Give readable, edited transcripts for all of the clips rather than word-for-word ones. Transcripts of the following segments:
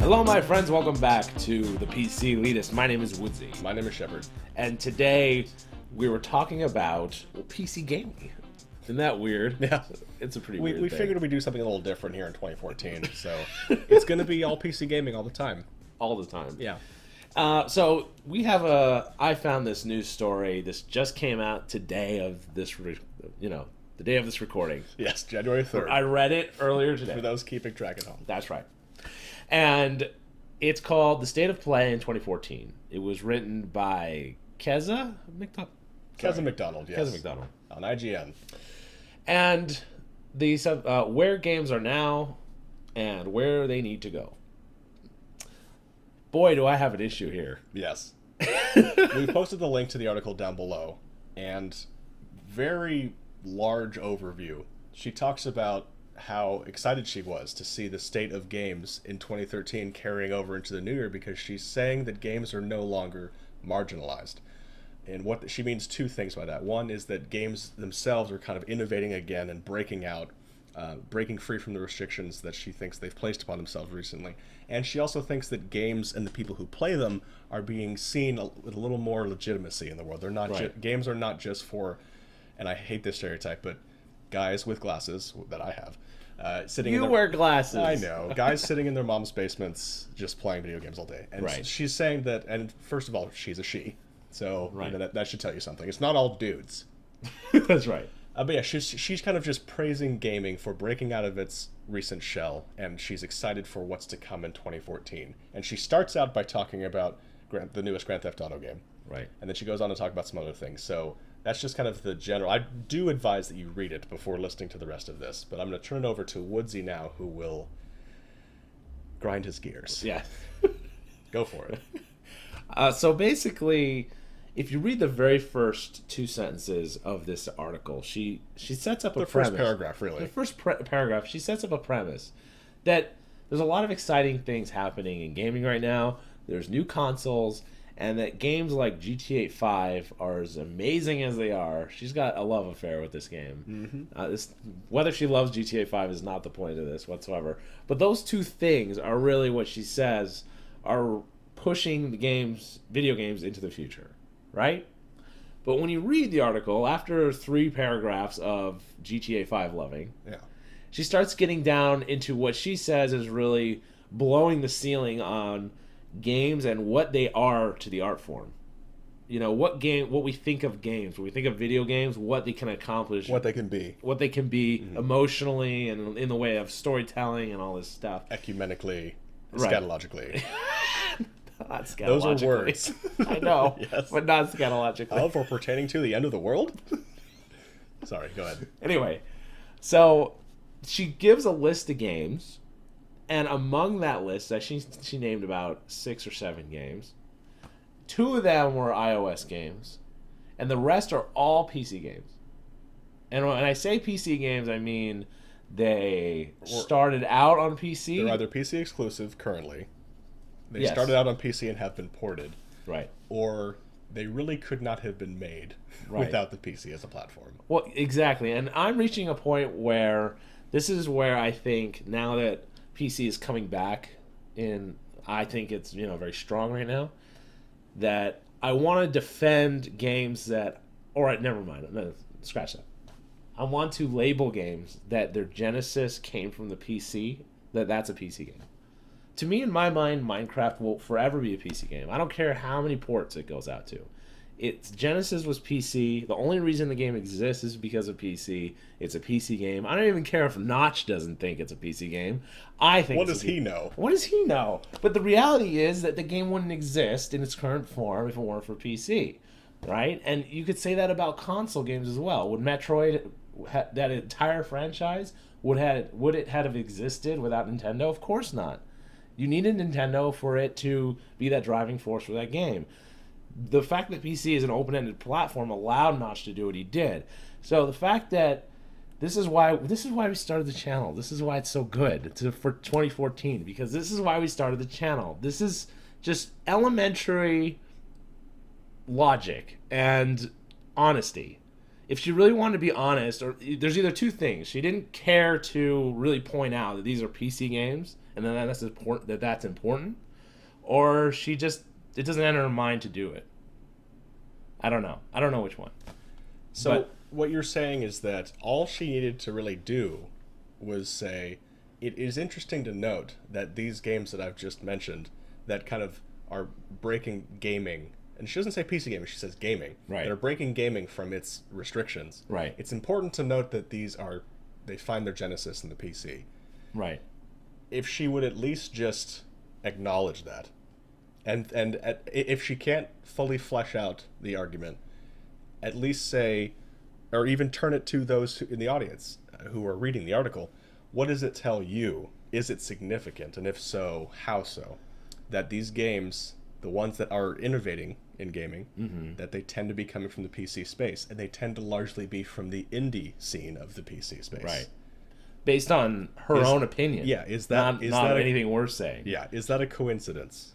Hello, my friends. Welcome back to the ThePCelitist. My name is Woodsie. My name is Shepherd. And today we were talking about PC gaming. Isn't that weird? Yeah. It's a pretty weird We thing. figured we'd do something a little different here in 2014, so it's going to be all PC gaming all the time. All the time. Yeah. So we have I found this news story. This just came out today of this, the day of this recording. Yes, January 3rd. I read it earlier today. For those keeping track at home. That's right. And it's called The State of Play in 2014. It was written by Keza McDonald. Keza McDonald, yes. Keza McDonald. On IGN. And these where games are now and where they need to go. Boy, do I have an issue here. Yes. We posted the link to the article down below, and very large overview. She talks about how excited she was to see the state of games in 2013 carrying over into the new year, because she's saying that games are no longer marginalized. And what she means two things by that. One is that games themselves are kind of innovating again and breaking out, breaking free from the restrictions that she thinks they've placed upon themselves recently. And she also thinks that games and the people who play them are being seen with a little more legitimacy in the world. They're not right. Games are not just for, and I hate this stereotype, but guys with glasses that I have. Sitting you wear glasses. I know. Guys sitting in their mom's basements just playing video games all day. And right. she's saying that, and first of all, she's a she. So right. that should tell you something. It's not all dudes. That's right. But yeah, she's kind of just praising gaming for breaking out of its recent shell, and she's excited for what's to come in 2014. And she starts out by talking about the newest Grand Theft Auto game. Right. And then she goes on to talk about some other things. So that's just kind of the general. I do advise that you read it before listening to the rest of this. But I'm going to turn it over to Woodsie now, who will grind his gears. Yeah. Go for it. So basically, if you read the very first two sentences of this article, she sets up a premise. The first paragraph, really. The first paragraph, she sets up a premise that there's a lot of exciting things happening in gaming right now. There's new consoles, and that games like GTA 5 are as amazing as they are. She's got a love affair with this game. Mm-hmm. Whether she loves GTA 5 is not the point of this whatsoever. But those two things are really what she says are pushing the video games into the future, right? But when you read the article, after 3 paragraphs of GTA 5 loving, she starts getting down into what she says is really blowing the ceiling on games and what they are to the art form. You know, what we think of games, when we think of video games, what they can accomplish, what they can be mm-hmm. emotionally and in the way of storytelling and all this stuff, ecumenically, right. Scatologically. Not scatologically. Those are words. I know, yes. But not scatologically. Oh, for pertaining to the end of the world? Sorry, go ahead. Anyway, so she gives a list of games, and among that list, she named about 6 or 7 games. 2 of them were iOS games, and the rest are all PC games. And when I say PC games, I mean they started out on PC. They're either PC exclusive currently. They yes. started out on PC and have been ported. Right. Or they really could not have been made without the PC as a platform. Well, exactly. And I'm reaching a point where this is where I think now that PC is coming back, and I think it's very strong right now, that I want to defend games that, never mind, no, scratch that. I want to label games that their genesis came from the PC, that's a PC game. To me, in my mind, Minecraft will forever be a PC game. I don't care how many ports it goes out to. Its genesis was PC. The only reason the game exists is because of PC. It's a PC game. I don't even care if Notch doesn't think it's a PC game. I think. What does he know? What does he know? But the reality is that the game wouldn't exist in its current form if it weren't for PC, right? And you could say that about console games as well. Would Metroid, that entire franchise, would it have existed without Nintendo? Of course not. You needed Nintendo for it to be that driving force for that game. The fact that PC is an open-ended platform allowed Notch to do what he did. So the fact that this is why we started the channel. This is why it's so good for 2014, because this is why we started the channel. This is just elementary logic and honesty. if she really wanted to be honest, or there's either two things. She didn't care to really point out that these are PC games, and then that's important. That's important, or it doesn't enter her mind to do it. I don't know. I don't know which one. So what you're saying is that all she needed to really do was say, it is interesting to note that these games that I've just mentioned that kind of are breaking gaming, and she doesn't say PC gaming, she says gaming, right, that are breaking gaming from its restrictions. Right. It's important to note that they find their genesis in the PC. Right. If she would at least just acknowledge that, and if she can't fully flesh out the argument, at least say, or even turn it to those in the audience who are reading the article, what does it tell you? Is it significant? And if so, how so? That these games, the ones that are innovating in gaming, that they tend to be coming from the PC space, and they tend to largely be from the indie scene of the PC space. Right. Based on her own opinion. Yeah, is that anything we're saying? Yeah, is that a coincidence?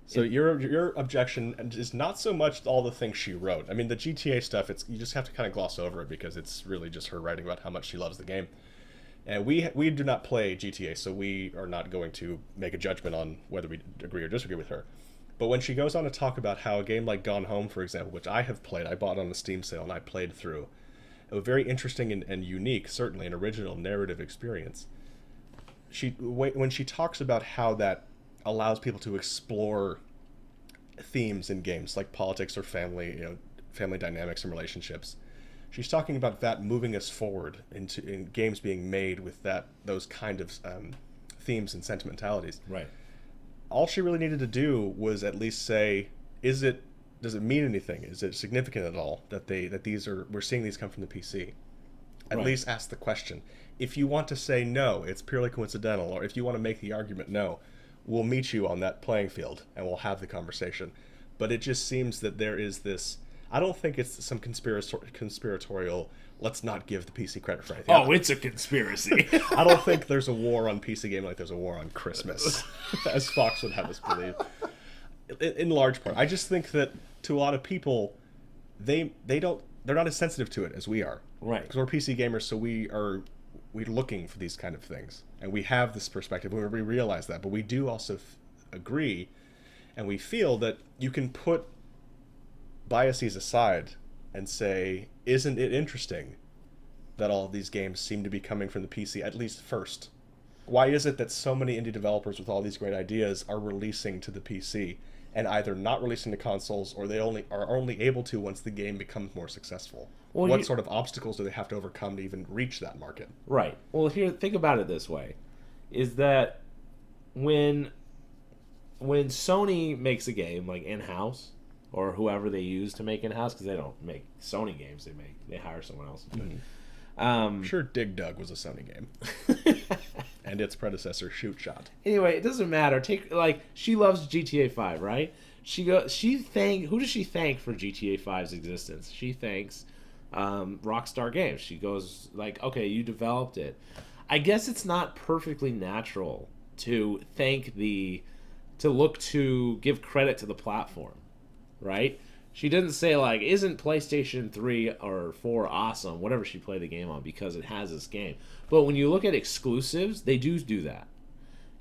So your objection is not so much all the things she wrote. I mean, the GTA stuff, you just have to kind of gloss over it because it's really just her writing about how much she loves the game. And we do not play GTA, so we are not going to make a judgment on whether we agree or disagree with her. But when she goes on to talk about how a game like Gone Home, for example, which I have played, I bought on the Steam sale and I played through, a very interesting and unique, certainly an original narrative experience. When she talks about how that allows people to explore themes in games like politics or family dynamics and relationships, she's talking about that moving us forward in games being made with those kind of themes and sentimentalities. Right. All she really needed to do was at least say, does it mean anything? Is it significant at all that we're seeing these come from the PC? At least ask the question. If you want to say no, it's purely coincidental, or if you want to make the argument no, we'll meet you on that playing field and we'll have the conversation. But it just seems that there is this, I don't think it's some conspiratorial, let's not give the PC credit for anything. Oh, it's a conspiracy. I don't think there's a war on PC gaming like there's a war on Christmas, as Fox would have us believe. In large part. I just think that to a lot of people, they're not as sensitive to it as we are. Right. Because we're PC gamers, so we're looking for these kind of things. And we have this perspective where we realize that. But we do also agree, and we feel that you can put biases aside and say, isn't it interesting that all of these games seem to be coming from the PC, at least first? Why is it that so many indie developers with all these great ideas are releasing to the PC and either not releasing to consoles, or they are only able to once the game becomes more successful? Well, what sort of obstacles do they have to overcome to even reach that market? Right. Well, here, think about it this way, is that when Sony makes a game, like in-house, or whoever they use to make in-house, because they don't make Sony games, they hire someone else to do it. I'm sure Dig Dug was a Sony game. And its predecessor, Shoot Shot. Anyway, it doesn't matter. She loves GTA 5, right? Who does she thank for GTA 5's existence? She thanks Rockstar Games. She goes like, okay, you developed it. I guess it's not perfectly natural to give credit to the platform, right? She didn't say, like, isn't PlayStation 3 or 4 awesome, whatever she played the game on, because it has this game. But when you look at exclusives, they do that.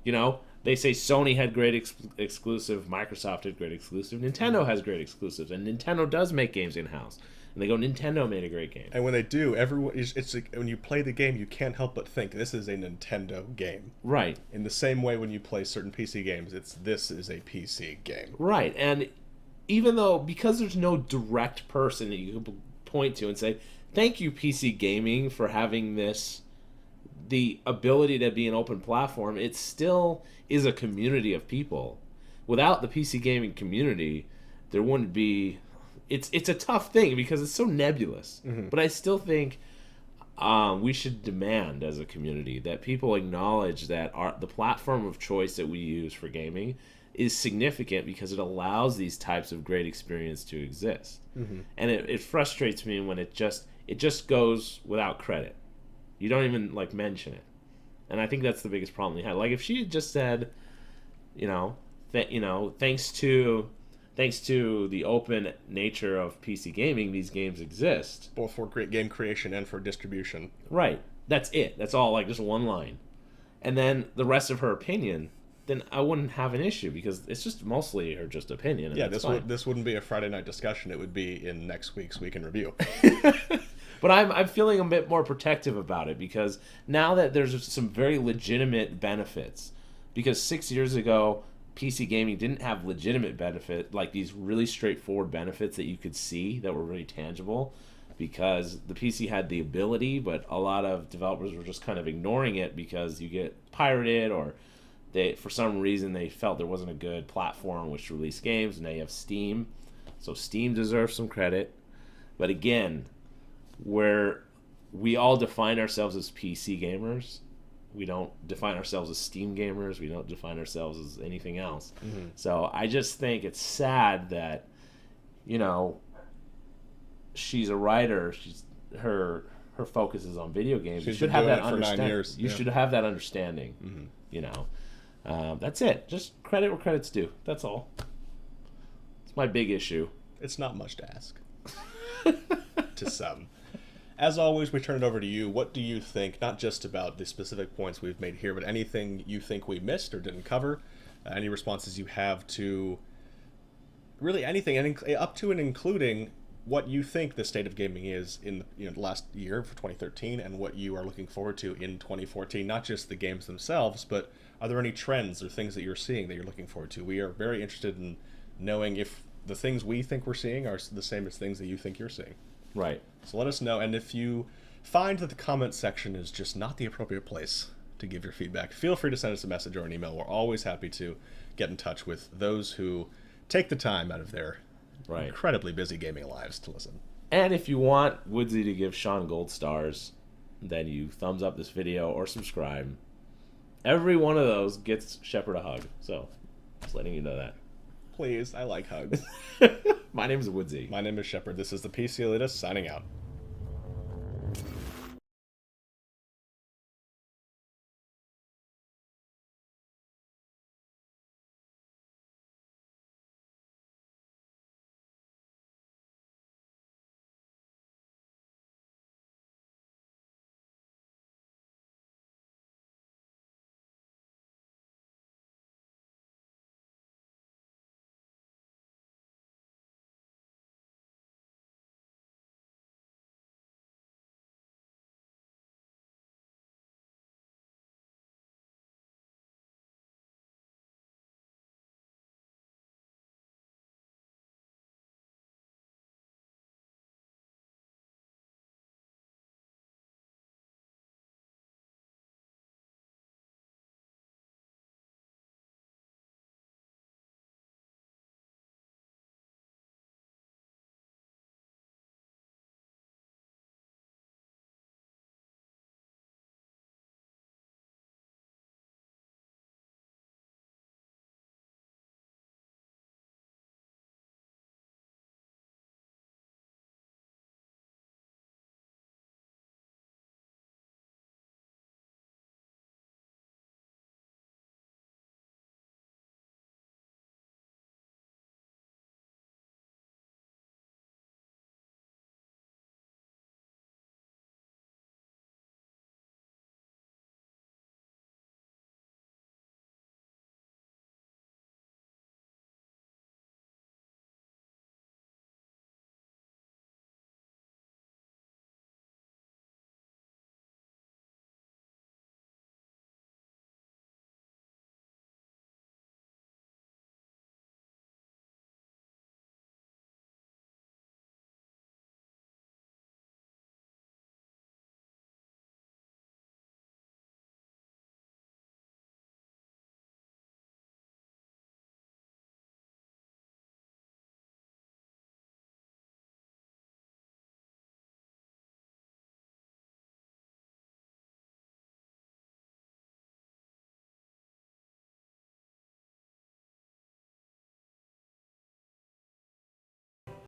You know, they say Sony had great exclusive, Microsoft had great exclusive, Nintendo has great exclusives, and Nintendo does make games in-house. And they go, Nintendo made a great game. And when they do, it's like, when you play the game, you can't help but think, this is a Nintendo game. Right. In the same way when you play certain PC games, this is a PC game. Right, and even though, because there's no direct person that you can point to and say, thank you, PC Gaming, for having the ability to be an open platform, it still is a community of people. Without the PC Gaming community, there wouldn't be... It's a tough thing because it's so nebulous. Mm-hmm. But I still think we should demand as a community that people acknowledge that the platform of choice that we use for gaming is significant because it allows these types of great experience to exist. Mm-hmm. And it frustrates me when it just goes without credit. You don't even mention it. And I think that's the biggest problem we had. Like if she had just said, thanks to thanks to the open nature of PC gaming, these games exist. Both for great game creation and for distribution. Right. That's it. That's all, like, just one line. And then the rest of her opinion, then I wouldn't have an issue, because it's just mostly her just opinion. Yeah, this wouldn't be a Friday night discussion. It would be in next week's Week in Review. But I'm feeling a bit more protective about it, because now that there's some very legitimate benefits, because 6 years ago, PC gaming didn't have legitimate benefit, like these really straightforward benefits that you could see that were really tangible, because the PC had the ability, but a lot of developers were just kind of ignoring it because you get pirated, or they, for some reason, they felt there wasn't a good platform which released games, and now you have Steam. So Steam deserves some credit. But again, where we all define ourselves as PC gamers, we don't define ourselves as Steam gamers, we don't define ourselves as anything else. Mm-hmm. So I just think it's sad that, she's a writer, her focus is on video games. You should have that understanding. You should have that understanding. Mm-hmm. That's it. Just credit where credit's due. That's all. It's my big issue. It's not much to ask. To some. As always, we turn it over to you. What do you think, not just about the specific points we've made here, but anything you think we missed or didn't cover? Any responses you have to really anything, up to and including what you think the state of gaming is in the last year for 2013, and what you are looking forward to in 2014. Not just the games themselves, but are there any trends or things that you're seeing that you're looking forward to? We are very interested in knowing if the things we think we're seeing are the same as things that you think you're seeing. Right. So let us know, and if you find that the comment section is just not the appropriate place to give your feedback, feel free to send us a message or an email. We're always happy to get in touch with those who take the time out of their incredibly busy gaming lives to listen. And if you want Woodsie to give Sean gold stars, then you thumbs up this video or subscribe. Every one of those gets Shepherd a hug. So, just letting you know that. Please, I like hugs. My name is Woodsie. My name is Shepherd. This is the ThePCelitist signing out.